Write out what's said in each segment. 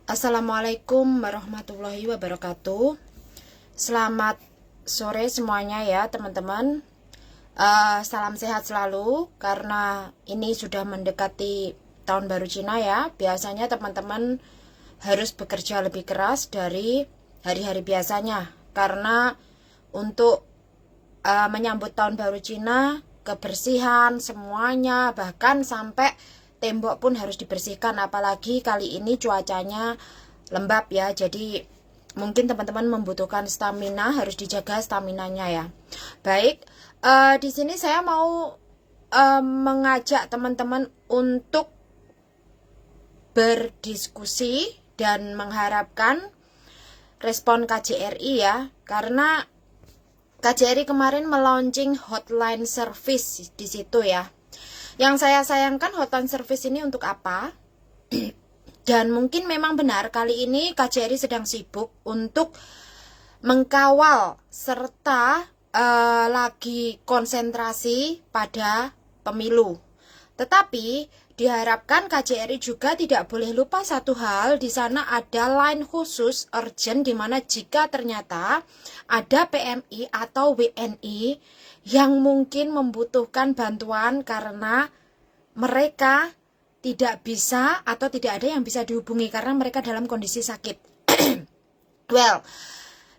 Assalamualaikum warahmatullahi wabarakatuh. Selamat sore semuanya ya teman-teman. Salam sehat selalu karena ini sudah mendekati tahun baru Cina ya. Biasanya teman-teman harus bekerja lebih keras dari hari-hari biasanya karena untuk menyambut tahun baru Cina, kebersihan semuanya, bahkan sampai tembok pun harus dibersihkan. Apalagi kali ini cuacanya lembab ya, jadi mungkin teman-teman membutuhkan stamina, harus dijaga staminanya ya. Baik, di sini saya mau mengajak teman-teman untuk berdiskusi dan mengharapkan respon KJRI ya, karena KJRI kemarin melaunching hotline service di situ ya. Yang saya sayangkan, hotline service ini untuk apa? Dan mungkin memang benar kali ini KJRI sedang sibuk untuk mengkawal serta lagi konsentrasi pada pemilu. Tetapi diharapkan KJRI juga tidak boleh lupa satu hal, di sana ada line khusus urgent di mana jika ternyata ada PMI atau WNI yang mungkin membutuhkan bantuan karena mereka tidak bisa atau tidak ada yang bisa dihubungi karena mereka dalam kondisi sakit. Well,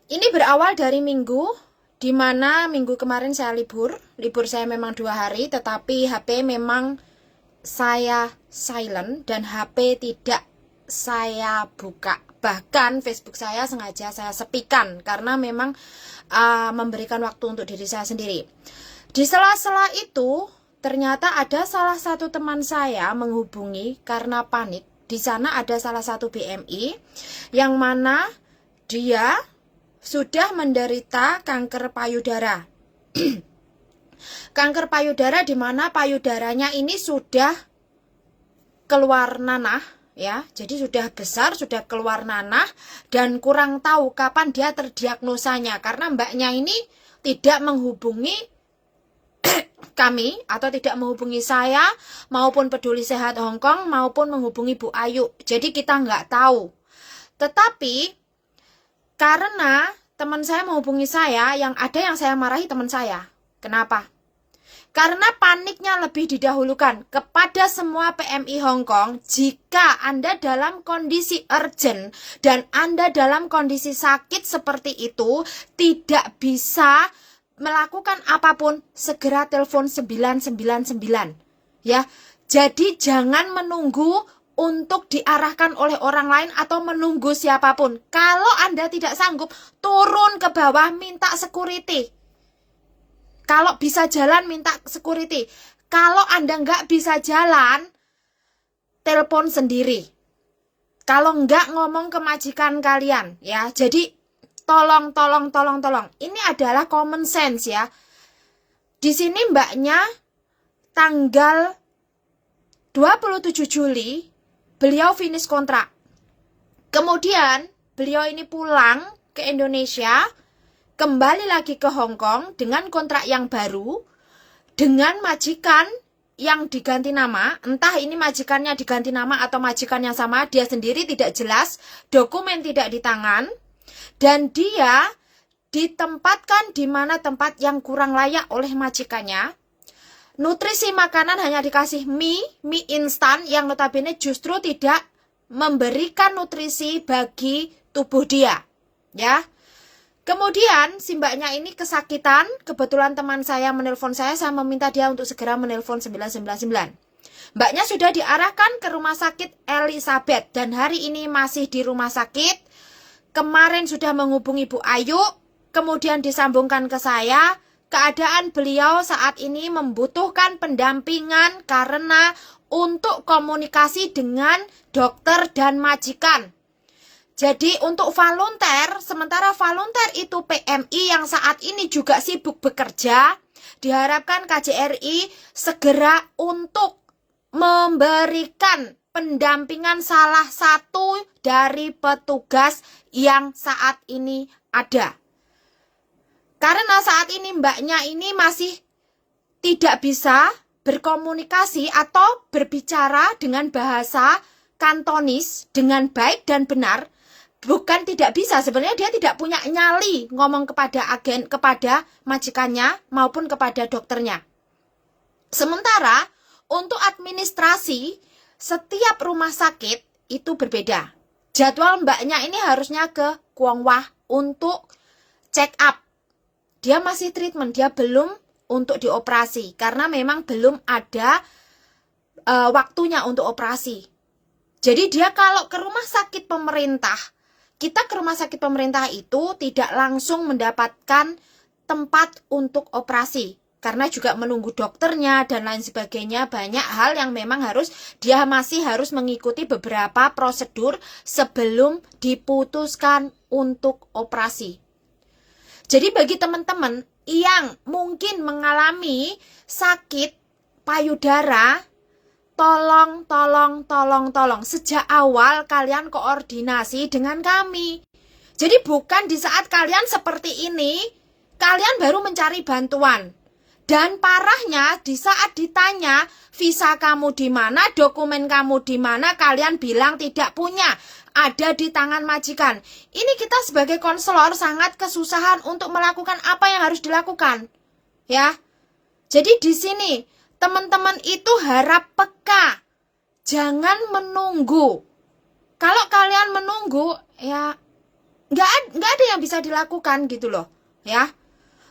ini berawal dari minggu, di mana minggu kemarin saya libur saya memang 2 hari, tetapi HP memang saya silent dan HP tidak saya buka. Bahkan Facebook saya sengaja saya sepikan karena memang memberikan waktu untuk diri saya sendiri. Di sela-sela itu ternyata ada salah satu teman saya menghubungi karena panik. Di sana ada salah satu BMI yang mana dia sudah menderita kanker payudara. Kanker payudara di mana payudaranya ini sudah keluar nanah ya. Jadi sudah besar, sudah keluar nanah dan kurang tahu kapan dia terdiagnosanya karena mbaknya ini tidak menghubungi kami atau tidak menghubungi saya maupun Peduli Sehat Hong Kong maupun menghubungi Bu Ayu. Jadi kita nggak tahu. Tetapi karena teman saya menghubungi saya, yang saya marahi teman saya. Kenapa? Karena paniknya lebih didahulukan kepada semua PMI Hong Kong. Jika Anda dalam kondisi urgent dan Anda dalam kondisi sakit seperti itu, tidak bisa melakukan apapun, segera telepon 999 ya. Jadi jangan menunggu untuk diarahkan oleh orang lain atau menunggu siapapun. Kalau Anda tidak sanggup, turun ke bawah minta security. Kalau bisa jalan minta security. Kalau Anda nggak bisa jalan, telepon sendiri. Kalau nggak, ngomong ke majikan kalian ya. Jadi tolong. Ini adalah common sense ya. Di sini mbaknya tanggal 27 Juli beliau finish kontrak. Kemudian beliau ini pulang ke Indonesia, kembali lagi ke Hong Kong dengan kontrak yang baru, dengan majikan yang diganti nama. Entah ini majikannya diganti nama atau majikan yang sama, dia sendiri tidak jelas, dokumen tidak di tangan. Dan dia ditempatkan di mana tempat yang kurang layak oleh majikannya. Nutrisi makanan hanya dikasih mie instan yang notabene justru tidak memberikan nutrisi bagi tubuh dia. Ya. Kemudian si mbaknya ini kesakitan, kebetulan teman saya menelpon saya meminta dia untuk segera menelpon 999. Mbaknya sudah diarahkan ke rumah sakit Elizabeth dan hari ini masih di rumah sakit. Kemarin sudah menghubungi Bu Ayu, kemudian disambungkan ke saya. Keadaan beliau saat ini membutuhkan pendampingan karena untuk komunikasi dengan dokter dan majikan. Jadi untuk volunteer, sementara volunteer itu PMI yang saat ini juga sibuk bekerja, diharapkan KJRI segera untuk memberikan pendampingan salah satu dari petugas yang saat ini ada. Karena saat ini mbaknya ini masih tidak bisa berkomunikasi atau berbicara dengan bahasa kantonis dengan baik dan benar, bukan tidak bisa, sebenarnya dia tidak punya nyali ngomong kepada agen, kepada majikannya maupun kepada dokternya. Sementara untuk administrasi setiap rumah sakit itu berbeda. Jadwal mbaknya ini harusnya ke Kuongwah untuk check up. Dia masih treatment, dia belum untuk dioperasi karena memang belum ada waktunya untuk operasi. Jadi dia kalau ke rumah sakit pemerintah, kita ke rumah sakit pemerintah itu tidak langsung mendapatkan tempat untuk operasi. Karena juga menunggu dokternya dan lain sebagainya, banyak hal yang memang dia masih harus mengikuti beberapa prosedur sebelum diputuskan untuk operasi. Jadi bagi teman-teman yang mungkin mengalami sakit payudara, tolong sejak awal kalian koordinasi dengan kami. Jadi bukan di saat kalian seperti ini, kalian baru mencari bantuan. Dan parahnya di saat ditanya visa kamu di mana, dokumen kamu di mana, kalian bilang tidak punya, ada di tangan majikan. Ini kita sebagai konselor sangat kesusahan untuk melakukan apa yang harus dilakukan. Ya. Jadi di sini teman-teman itu harap peka. Jangan menunggu. Kalau kalian menunggu, ya nggak ada yang bisa dilakukan gitu loh, ya.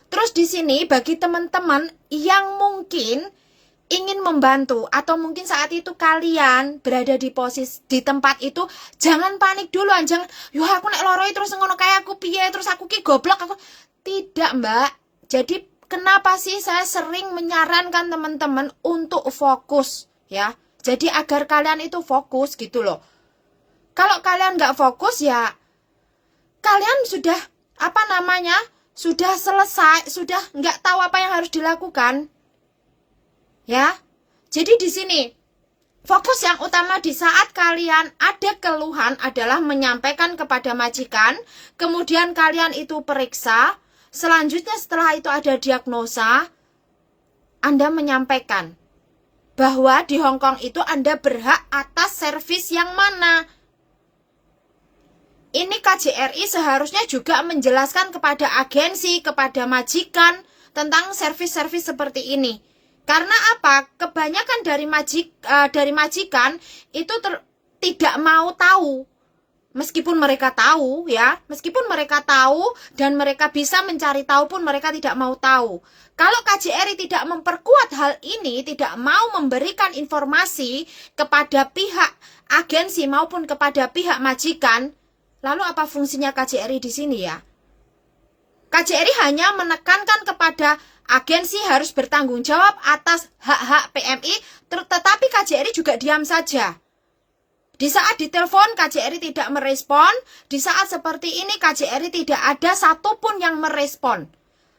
Terus di sini bagi teman-teman yang mungkin ingin membantu atau mungkin saat itu kalian berada di posisi di tempat itu, jangan panik dulu, jangan, yo aku nek loroi terus ngono kayak aku piye, terus aku ki goblok aku. Tidak, Mbak. Jadi kenapa sih saya sering menyarankan teman-teman untuk fokus, ya. Jadi agar kalian itu fokus gitu loh. Kalau kalian nggak fokus ya kalian sudah sudah selesai, sudah nggak tahu apa yang harus dilakukan. Ya. Jadi di sini fokus yang utama di saat kalian ada keluhan adalah menyampaikan kepada majikan, kemudian kalian itu periksa, selanjutnya setelah itu ada diagnosa, Anda menyampaikan bahwa di Hong Kong itu Anda berhak atas servis yang mana. Ini KJRI seharusnya juga menjelaskan kepada agensi, kepada majikan tentang servis-servis seperti ini. Karena apa? Kebanyakan dari majikan itu tidak mau tahu. Meskipun mereka tahu, ya, meskipun mereka tahu dan mereka bisa mencari tahu pun mereka tidak mau tahu. Kalau KJRI tidak memperkuat hal ini, tidak mau memberikan informasi kepada pihak agensi maupun kepada pihak majikan, lalu apa fungsinya KJRI di sini ya? KJRI hanya menekankan kepada agensi harus bertanggung jawab atas hak-hak PMI, tetapi KJRI juga diam saja. Di saat ditelepon KJRI tidak merespon, di saat seperti ini KJRI tidak ada satupun yang merespon.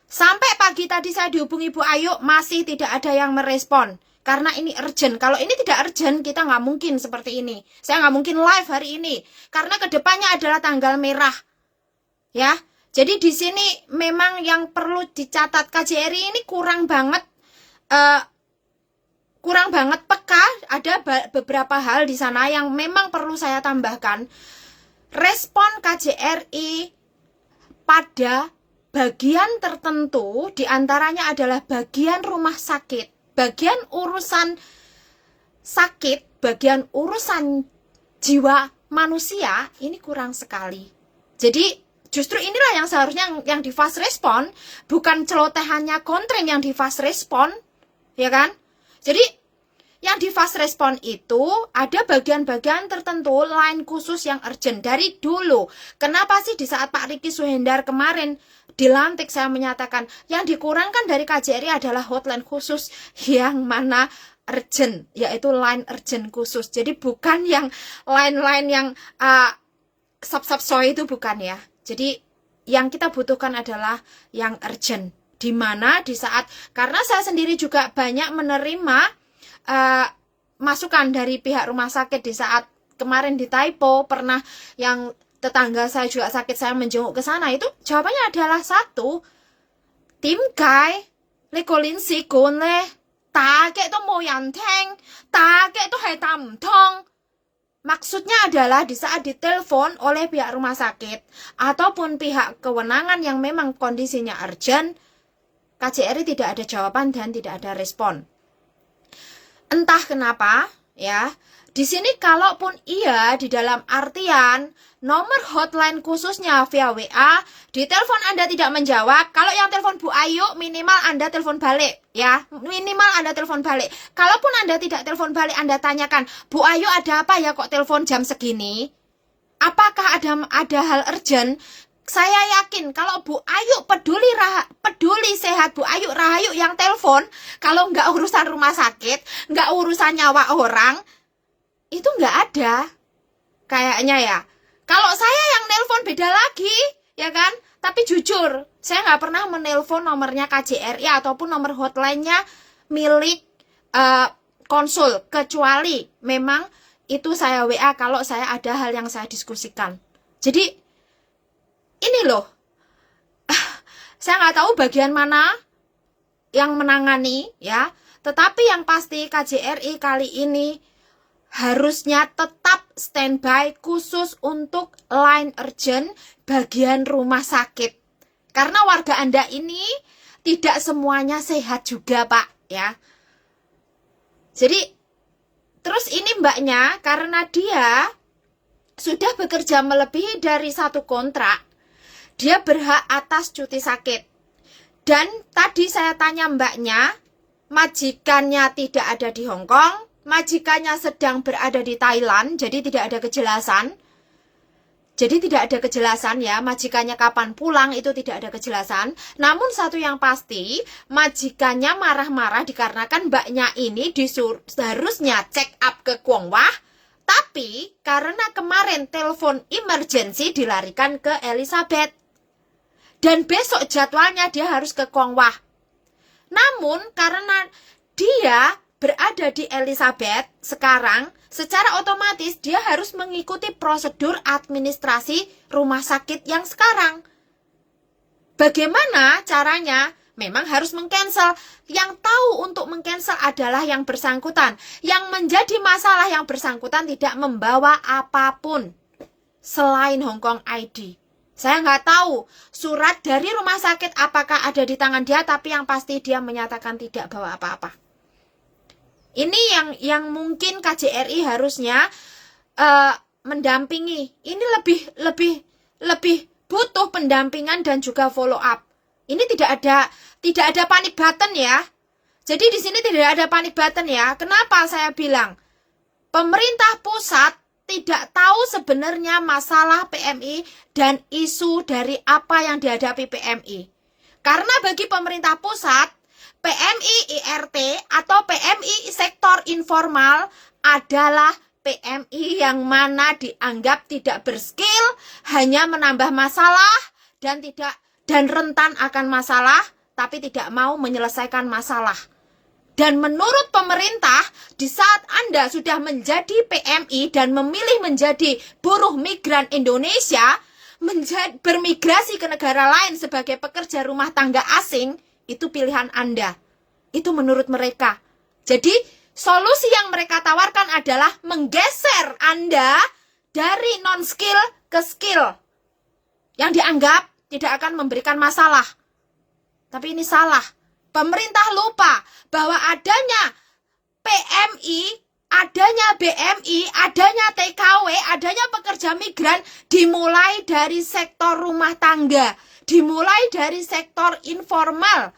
Sampai pagi tadi saya dihubungi Bu Ayu, masih tidak ada yang merespon. Karena ini urgent. Kalau ini tidak urgent, kita nggak mungkin seperti ini. Saya nggak mungkin live hari ini. Karena kedepannya adalah tanggal merah. Ya, jadi di sini memang yang perlu dicatat, KJRI ini kurang banget peka. Ada beberapa hal di sana yang memang perlu saya tambahkan. Respon KJRI pada bagian tertentu, diantaranya adalah bagian rumah sakit. Bagian urusan sakit, bagian urusan jiwa manusia ini kurang sekali. Jadi justru inilah yang seharusnya yang di fast respon, bukan celotehannya kontreng yang di fast respon, ya kan? Jadi yang di fast respon itu ada bagian-bagian tertentu line khusus yang urgent dari dulu. Kenapa sih di saat Pak Riki Suhendar kemarin dilantik saya menyatakan yang dikurangkan dari KJRI adalah hotline khusus yang mana urgent, yaitu line urgent khusus. Jadi bukan yang line-line yang sub-soy itu bukan ya. Jadi yang kita butuhkan adalah yang urgent. Di mana di saat, karena saya sendiri juga banyak menerima masukan dari pihak rumah sakit di saat kemarin di Taipo, pernah yang tetangga saya juga sakit, saya menjenguk ke sana, itu jawabannya adalah satu, tim kai lekolin si gon le ta ke to mo yan teng ta ke to hai ta m tong. Maksudnya adalah di saat ditelepon oleh pihak rumah sakit ataupun pihak kewenangan yang memang kondisinya urgent, KJRI tidak ada jawaban dan tidak ada respon. Entah kenapa, ya. Di sini kalaupun iya di dalam artian nomor hotline khususnya via WA, di telepon Anda tidak menjawab, kalau yang telepon Bu Ayu minimal Anda telepon balik, ya. Minimal Anda telepon balik. Kalaupun Anda tidak telepon balik, Anda tanyakan, "Bu Ayu ada apa ya kok telepon jam segini? Apakah ada hal urgent?" Saya yakin kalau Bu Ayu peduli sehat Bu Ayu Rahayu yang telepon, kalau nggak urusan rumah sakit, nggak urusan nyawa orang, itu nggak ada. Kayaknya ya. Kalau saya yang nelpon beda lagi, ya kan? Tapi jujur, saya nggak pernah menelpon nomornya KJRI ataupun nomor hotline-nya milik konsul, kecuali memang itu saya WA kalau saya ada hal yang saya diskusikan. Jadi ini loh, saya nggak tahu bagian mana yang menangani, ya. Tetapi yang pasti KJRI kali ini harusnya tetap standby khusus untuk line urgent bagian rumah sakit. Karena warga Anda ini tidak semuanya sehat juga, Pak, ya. Jadi, terus ini mbaknya, karena dia sudah bekerja melebihi dari 1 kontrak, dia berhak atas cuti sakit. Dan tadi saya tanya mbaknya, majikannya tidak ada di Hong Kong, majikannya sedang berada di Thailand, jadi tidak ada kejelasan. Jadi tidak ada kejelasan ya, majikannya kapan pulang itu tidak ada kejelasan. Namun satu yang pasti, majikannya marah-marah dikarenakan mbaknya ini harusnya check up ke Kwong Wah, tapi karena kemarin telepon emergency dilarikan ke Elizabeth. Dan besok jadwalnya dia harus ke Kwong Wah. Namun karena dia berada di Elizabeth sekarang, secara otomatis dia harus mengikuti prosedur administrasi rumah sakit yang sekarang. Bagaimana caranya? Memang harus meng-cancel. Yang tahu untuk meng-cancel adalah yang bersangkutan. Yang menjadi masalah yang bersangkutan tidak membawa apapun selain Hong Kong ID. Saya nggak tahu surat dari rumah sakit apakah ada di tangan dia, tapi yang pasti dia menyatakan tidak bawa apa-apa. Ini yang mungkin KJRI harusnya mendampingi. Ini lebih butuh pendampingan dan juga follow up. Ini tidak ada panic button ya. Jadi di sini tidak ada panic button ya. Kenapa saya bilang pemerintah pusat tidak tahu sebenarnya masalah PMI dan isu dari apa yang dihadapi PMI. Karena bagi pemerintah pusat, PMI IRT atau PMI sektor informal adalah PMI yang mana dianggap tidak berskill, hanya menambah masalah dan rentan akan masalah, tapi tidak mau menyelesaikan masalah. Dan menurut pemerintah, di saat Anda sudah menjadi PMI dan memilih menjadi buruh migran Indonesia, bermigrasi ke negara lain sebagai pekerja rumah tangga asing, itu pilihan Anda. Itu menurut mereka. Jadi, solusi yang mereka tawarkan adalah menggeser Anda dari non-skill ke skill. Yang dianggap tidak akan memberikan masalah. Tapi ini salah. Pemerintah lupa bahwa adanya PMI, adanya BMI, adanya TKW, adanya pekerja migran dimulai dari sektor rumah tangga, dimulai dari sektor informal.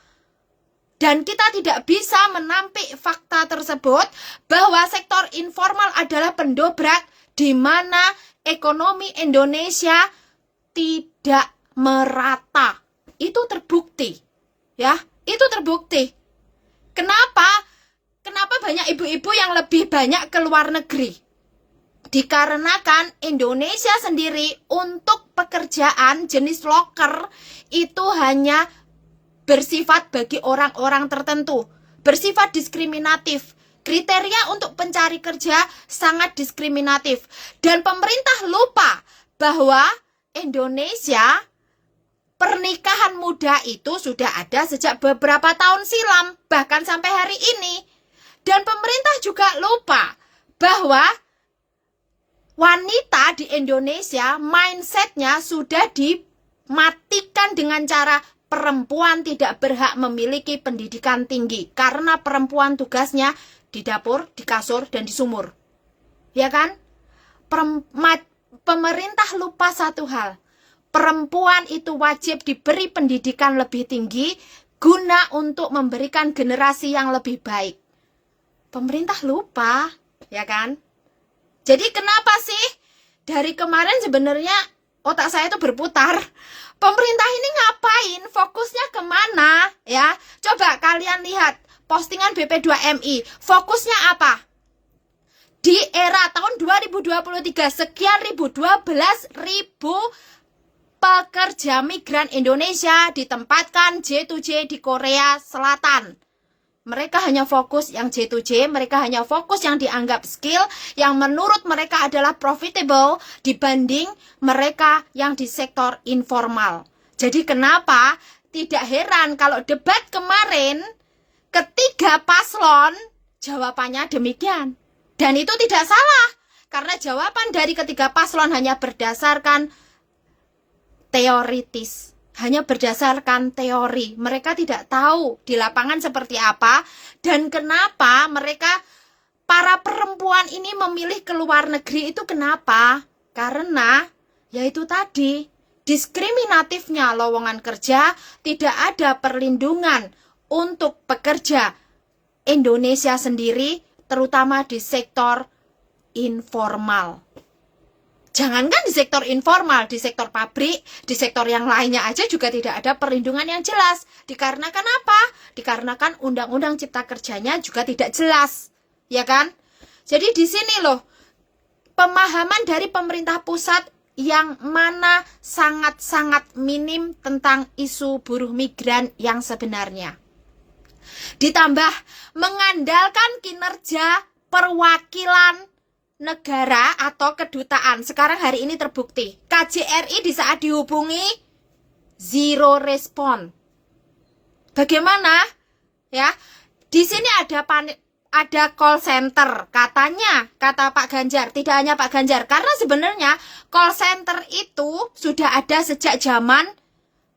Dan kita tidak bisa menampik fakta tersebut bahwa sektor informal adalah pendobrak di mana ekonomi Indonesia tidak merata. Itu terbukti, ya. Itu terbukti. Kenapa banyak ibu-ibu yang lebih banyak ke luar negeri? Dikarenakan Indonesia sendiri untuk pekerjaan jenis loker itu hanya bersifat bagi orang-orang tertentu, bersifat diskriminatif. Kriteria untuk pencari kerja sangat diskriminatif. Dan pemerintah lupa bahwa Indonesia pernikahan muda itu sudah ada sejak beberapa tahun silam, bahkan sampai hari ini. Dan pemerintah juga lupa bahwa wanita di Indonesia mindsetnya sudah dimatikan dengan cara perempuan tidak berhak memiliki pendidikan tinggi karena perempuan tugasnya di dapur, di kasur, dan di sumur. Ya kan? Pemerintah lupa satu hal. Perempuan itu wajib diberi pendidikan lebih tinggi guna untuk memberikan generasi yang lebih baik. Pemerintah lupa, ya kan? Jadi kenapa sih dari kemarin sebenarnya otak saya itu berputar? Pemerintah ini ngapain? Fokusnya kemana? Ya, coba kalian lihat postingan BP2MI. Fokusnya apa? Di era tahun 2023 sekian ribu, 12.000 pekerja migran Indonesia ditempatkan J2J di Korea Selatan. Mereka hanya fokus yang J2J, mereka hanya fokus yang dianggap skill, yang menurut mereka adalah profitable dibanding mereka yang di sektor informal. Jadi kenapa tidak heran kalau debat kemarin ketiga paslon jawabannya demikian. Dan itu tidak salah, karena jawaban dari ketiga paslon hanya berdasarkan teoritis. Hanya berdasarkan teori. Mereka tidak tahu di lapangan seperti apa dan kenapa mereka para perempuan ini memilih ke luar negeri itu kenapa? Karena yaitu tadi diskriminatifnya lowongan kerja, tidak ada perlindungan untuk pekerja Indonesia sendiri terutama di sektor informal. Jangankan di sektor informal, di sektor pabrik, di sektor yang lainnya aja juga tidak ada perlindungan yang jelas. Dikarenakan apa? Dikarenakan undang-undang cipta kerjanya juga tidak jelas. Ya kan? Jadi di sini loh, pemahaman dari pemerintah pusat yang mana sangat-sangat minim tentang isu buruh migran yang sebenarnya. Ditambah mengandalkan kinerja perwakilan negara atau kedutaan. Sekarang hari ini terbukti KJRI di saat dihubungi zero respon. Bagaimana? Ya, di sini ada call center katanya, kata Pak Ganjar. Tidak hanya Pak Ganjar, karena sebenarnya call center itu sudah ada sejak zaman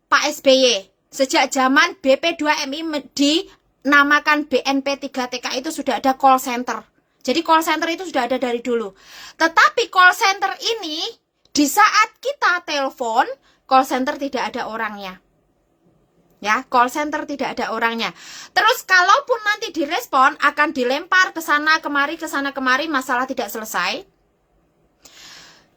Pak SBY, sejak zaman BP2MI dinamakan BNP3TK itu sudah ada call center. Jadi call center itu sudah ada dari dulu. Tetapi call center ini di saat kita telepon, call center tidak ada orangnya. Ya, call center tidak ada orangnya. Terus kalaupun nanti direspon akan dilempar ke sana kemari, masalah tidak selesai.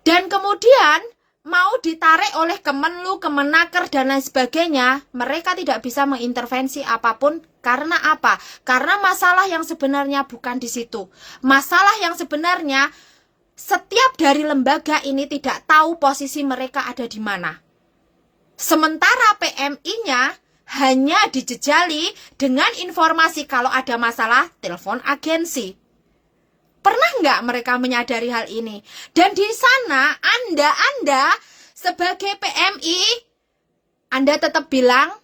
Dan kemudian mau ditarik oleh Kemenlu, Kemenaker dan lain sebagainya, mereka tidak bisa mengintervensi apapun. Karena apa? Karena masalah yang sebenarnya bukan di situ. Masalah yang sebenarnya setiap dari lembaga ini tidak tahu posisi mereka ada di mana. Sementara PMI-nya hanya dijejali dengan informasi kalau ada masalah, telepon agensi. Pernah nggak mereka menyadari hal ini? Dan di sana Anda sebagai PMI, Anda tetap bilang,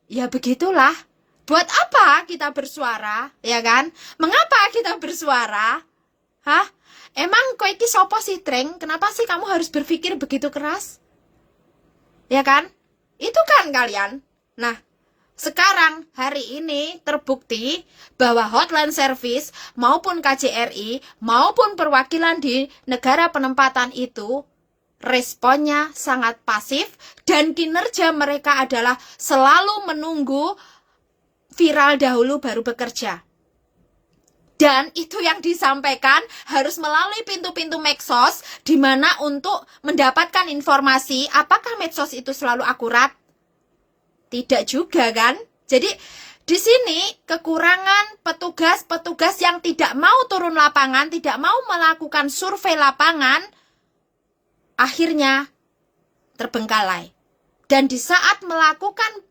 ya begitulah. Buat apa kita bersuara, ya kan? Mengapa kita bersuara? Hah? Emang kowe iki sapa sih, Treng? Kenapa sih kamu harus berpikir begitu keras? Ya kan? Itu kan kalian. Nah, sekarang hari ini terbukti bahwa hotline service maupun KJRI maupun perwakilan di negara penempatan itu responnya sangat pasif dan kinerja mereka adalah selalu menunggu viral dahulu baru bekerja. Dan itu yang disampaikan harus melalui pintu-pintu medsos di mana untuk mendapatkan informasi apakah medsos itu selalu akurat? Tidak juga kan? Jadi di sini kekurangan petugas-petugas yang tidak mau turun lapangan, tidak mau melakukan survei lapangan, akhirnya terbengkalai. Dan di saat melakukan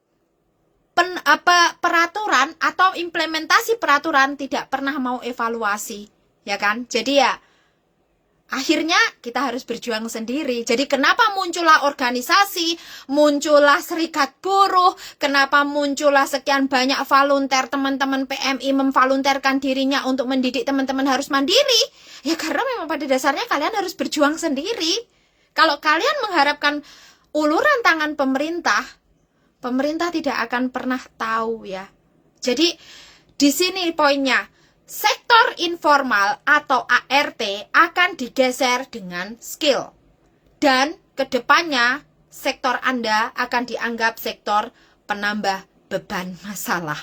peraturan atau implementasi peraturan tidak pernah mau evaluasi, ya kan? Jadi ya Akhirnya kita harus berjuang sendiri. Jadi kenapa muncullah organisasi, muncullah serikat buruh, kenapa muncullah sekian banyak volunteer, teman-teman PMI memvolunteerkan dirinya untuk mendidik teman-teman harus mandiri. Ya karena memang pada dasarnya kalian harus berjuang sendiri. Kalau kalian mengharapkan uluran tangan pemerintah, pemerintah tidak akan pernah tahu ya. Jadi di sini poinnya. Sektor informal atau ART akan digeser dengan skill. Dan kedepannya sektor Anda akan dianggap sektor penambah beban masalah.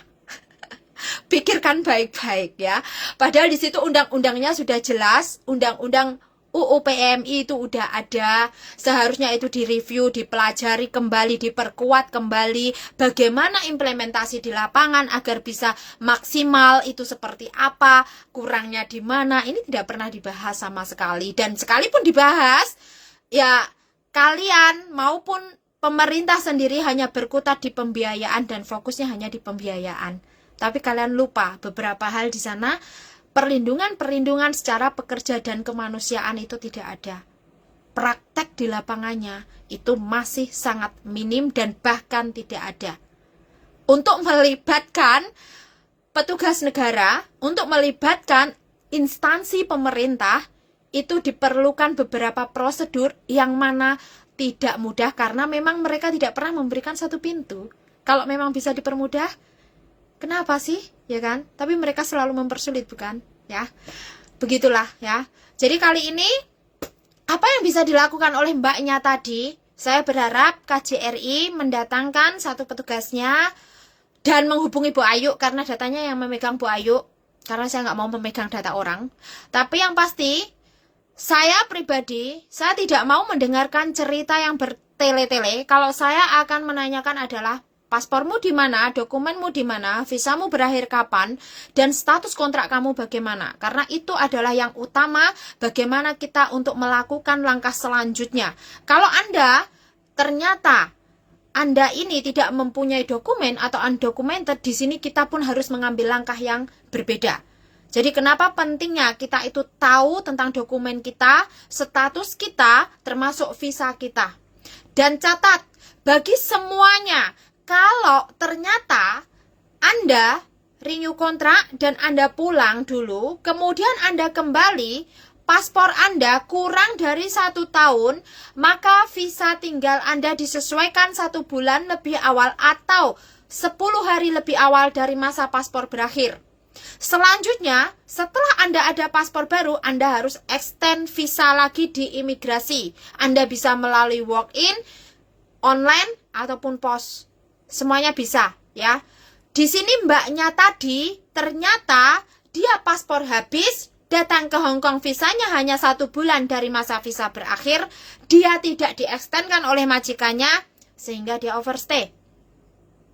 Pikirkan baik-baik ya. Padahal di situ undang-undangnya sudah jelas, undang-undang UU PMI itu udah ada, seharusnya itu direview, dipelajari kembali, diperkuat kembali, bagaimana implementasi di lapangan agar bisa maksimal, itu seperti apa, kurangnya di mana, ini tidak pernah dibahas sama sekali. Dan sekalipun dibahas, ya kalian maupun pemerintah sendiri hanya berkutat di pembiayaan dan fokusnya hanya di pembiayaan. Tapi kalian lupa beberapa hal di sana. Perlindungan secara pekerja dan kemanusiaan itu tidak ada. Praktek di lapangannya itu masih sangat minim dan bahkan tidak ada. Untuk melibatkan petugas negara, untuk melibatkan instansi pemerintah, itu diperlukan beberapa prosedur yang mana tidak mudah karena memang mereka tidak pernah memberikan satu pintu. Kalau memang bisa dipermudah, kenapa sih? Ya kan? Tapi mereka selalu mempersulit, bukan? Ya. Begitulah ya. Jadi kali ini apa yang bisa dilakukan oleh mbaknya tadi? Saya berharap KJRI mendatangkan satu petugasnya dan menghubungi Bu Ayu karena datanya yang memegang Bu Ayu. Karena saya nggak mau memegang data orang. Tapi yang pasti, saya pribadi, saya tidak mau mendengarkan cerita yang bertele-tele. Kalau saya akan menanyakan adalah paspormu di mana, dokumenmu di mana, visamu berakhir kapan, dan status kontrak kamu bagaimana. Karena itu adalah yang utama bagaimana kita untuk melakukan langkah selanjutnya. Kalau Anda ternyata Anda ini tidak mempunyai dokumen atau undocumented, di sini kita pun harus mengambil langkah yang berbeda. Jadi kenapa pentingnya kita itu tahu tentang dokumen kita, status kita, termasuk visa kita. Dan catat, bagi semuanya, kalau ternyata Anda renew kontrak dan Anda pulang dulu, kemudian Anda kembali, paspor Anda kurang dari 1 tahun, maka visa tinggal Anda disesuaikan 1 bulan lebih awal atau 10 hari lebih awal dari masa paspor berakhir. Selanjutnya, setelah Anda ada paspor baru, Anda harus extend visa lagi di imigrasi. Anda bisa melalui walk-in, online, ataupun pos. Semuanya bisa, ya. Di sini mbaknya tadi, ternyata dia paspor habis, datang ke Hong Kong visanya hanya 1 bulan dari masa visa berakhir, dia tidak diekstenkan oleh majikannya, sehingga dia overstay.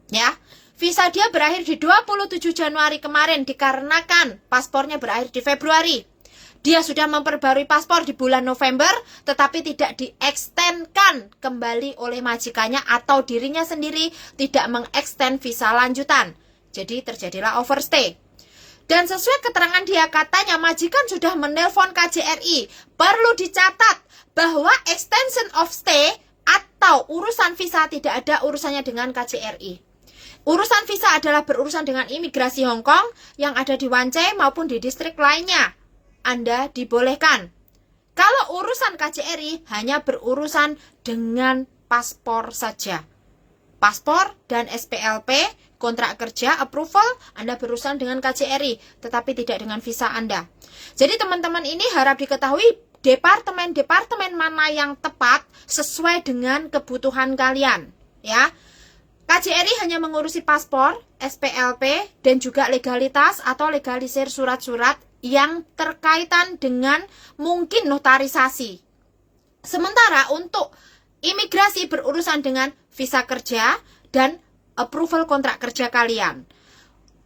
Ya, visa dia berakhir di 27 Januari kemarin, dikarenakan paspornya berakhir di Februari. Dia sudah memperbarui paspor di bulan November, tetapi tidak diekstenkan kembali oleh majikannya atau dirinya sendiri tidak mengeksten visa lanjutan. Jadi terjadilah overstay. Dan sesuai keterangan dia, katanya majikan sudah menelpon KJRI. Perlu dicatat bahwa extension of stay atau urusan visa tidak ada urusannya dengan KJRI. Urusan visa adalah berurusan dengan imigrasi Hong Kong yang ada di Wan Chai maupun di distrik lainnya. Anda dibolehkan. Kalau urusan KJRI hanya berurusan dengan paspor saja. Paspor dan SPLP, kontrak kerja, approval, Anda berurusan dengan KJRI, tetapi tidak dengan visa Anda. Jadi teman-teman ini harap diketahui departemen-departemen mana yang tepat sesuai dengan kebutuhan kalian. Ya, KJRI hanya mengurusi paspor, SPLP, dan juga legalitas atau legalisir surat-surat yang terkaitan dengan mungkin notarisasi. Sementara untuk imigrasi berurusan dengan visa kerja dan approval kontrak kerja kalian.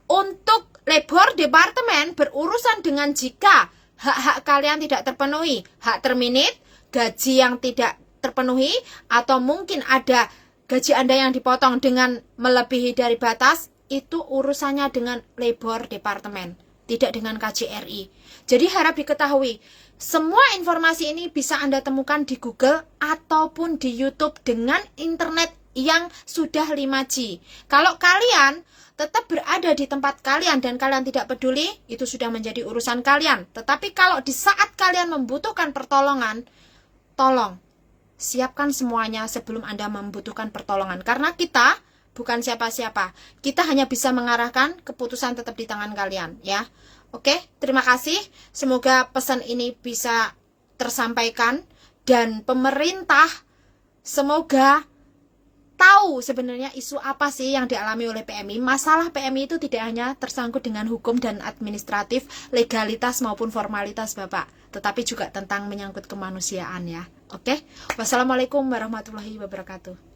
Untuk labor department berurusan dengan jika hak-hak kalian tidak terpenuhi, hak terminate, gaji yang tidak terpenuhi, atau mungkin ada gaji Anda yang dipotong dengan melebihi dari batas, itu urusannya dengan labor department. tidak dengan KJRI. Jadi harap diketahui, semua informasi ini bisa Anda temukan di Google ataupun di YouTube dengan internet yang sudah 5G. Kalau kalian tetap berada di tempat kalian dan kalian tidak peduli, itu sudah menjadi urusan kalian. Tetapi kalau di saat kalian membutuhkan pertolongan, tolong siapkan semuanya sebelum Anda membutuhkan pertolongan. Karena kita bukan siapa-siapa. Kita hanya bisa mengarahkan, keputusan tetap di tangan kalian, ya. Oke, terima kasih. Semoga pesan ini bisa tersampaikan dan pemerintah semoga tahu sebenarnya isu apa sih yang dialami oleh PMI. Masalah PMI itu tidak hanya tersangkut dengan hukum dan administratif, legalitas maupun formalitas Bapak, tetapi juga tentang menyangkut kemanusiaan ya. Oke, wassalamualaikum warahmatullahi wabarakatuh.